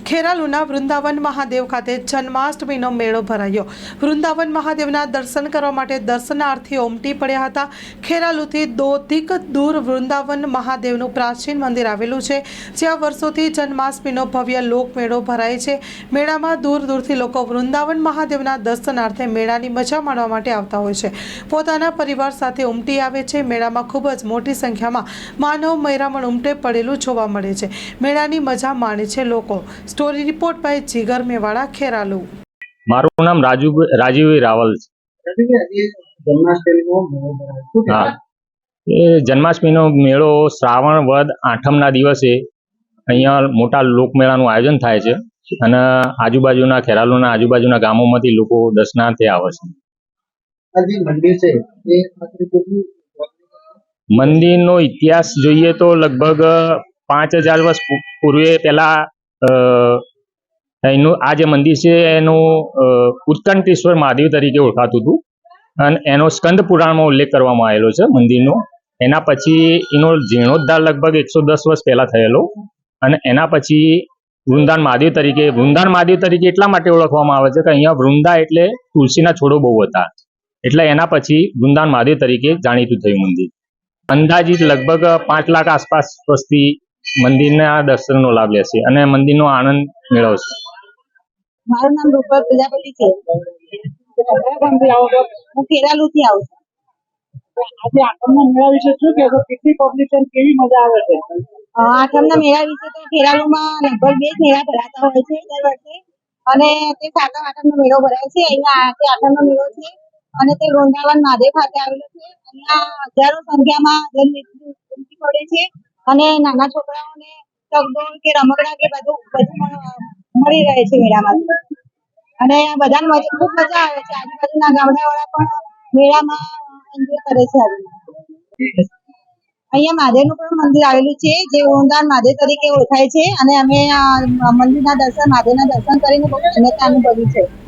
ખેરાલુના વૃંદાવન મહાદેવ ખાતે જન્માષ્ટમીનો મેળો ભરાયો। વૃંદાવન મહાદેવના દર્શન કરવા માટે દર્શનાર્થીઓ ઉમટી પડ્યા હતા। ખેરાલુથી દોધિક દૂર વૃંદાવન મહાદેવનું પ્રાચીન મંદિર આવેલું છે, જ્યાં વર્ષોથી જન્માષ્ટમીનો ભવ્ય લોકમેળો ભરાય છે। મેળામાં દૂર દૂરથી લોકો વૃંદાવન મહાદેવના દર્શનાર્થે મેળાની મજા માણવા માટે આવતા હોય છે। પોતાના પરિવાર સાથે ઉમટી આવે છે। મેળામાં ખૂબ જ મોટી સંખ્યામાં માનવ મહેરામણ ઉમટે પડેલું જોવા મળે છે। મેળાની મજા માણે છે લોકો। સ્ટોરી રિપોર્ટ બાય જીગર મેવાડા, ખેરાલુ। મારું નામ રાજીવ રાવલ છે। હા, એ જન્માષ્ટમીનો મેળો શ્રાવણ વદ આઠમના દિવસે અહીંયા મોટા લોકમેળાનું આયોજન થાય છે અને આજુબાજુના ખેરાલુના આજુબાજુના ગામોમાંથી લોકો દર્શનાર્થે આવે છે। મંદિરનો ઇતિહાસ જોઈએ તો લગભગ 5000 વર્ષ પૂર્વે પહેલા એનું આ જે મંદિર છે એનું ઉત્કંઠેશ્વર મહાદેવ તરીકે ઓળખાતું હતું અને એનો સ્કંદ પુરાણમાં ઉલ્લેખ કરવામાં આવેલો છે મંદિરનો। એના પછી એનો જીર્ણોદ્ધાર લગભગ 110 વર્ષ પહેલા થયેલો અને એના પછી વૃંદાવન મહાદેવ તરીકે એટલા માટે ઓળખવામાં આવે છે કે અહીંયા વૃંદા એટલે તુલસીના છોડો બહુ હતા, એટલે એના પછી વૃંદાવન મહાદેવ તરીકે જાણીતું થયું મંદિર। અંદાજિત લગભગ 5 લાખ આસપાસ વસ્તી મંદિરના દર્શનનો લાભ લેશે અને મંદિરનો આનંદ મેળવશે। મારું નામ રૂપલ પ્રજાપતિ છે। હું ખેરાલુ થી આવું છું। આજે આઠમના મેળા વિશે શું કહેશો? કેટલી પબ્લિક છે, કેવી મજા આવે છે? આઠમના મેળા વિશે તો ખેરાલુમાં લગભગ 2 મેળા ભરાતા હોય છે દર વર્ષે, અને તે સાતમ આઠમનો મેળો ભરાય છે। અહીંયા આઠમનો મેળો છે અને તે વૃંદાવન મહાદેવ ખાતે આવેલો છે। અહીંયા હજારો સંખ્યામાં જનમેદની ઉમટી પડે છે અને નાના છોકરાઓને ચકડોળ કે રમકડા કે બધું મળી રહે છે મેળામાં, અને બધાને ખૂબ મજા આવે છે। આજુબાજુના ગામડાવાળા પણ મેળામાં એન્જોય કરે છે। અહીંયા મહાદેવનું પણ મંદિર આવેલું છે જે વૃંદાવન મહાદેવ તરીકે ઓળખાય છે, અને અમે મહાદેવના દર્શન કરીને બહુ ધન્યતા અનુભવી છે।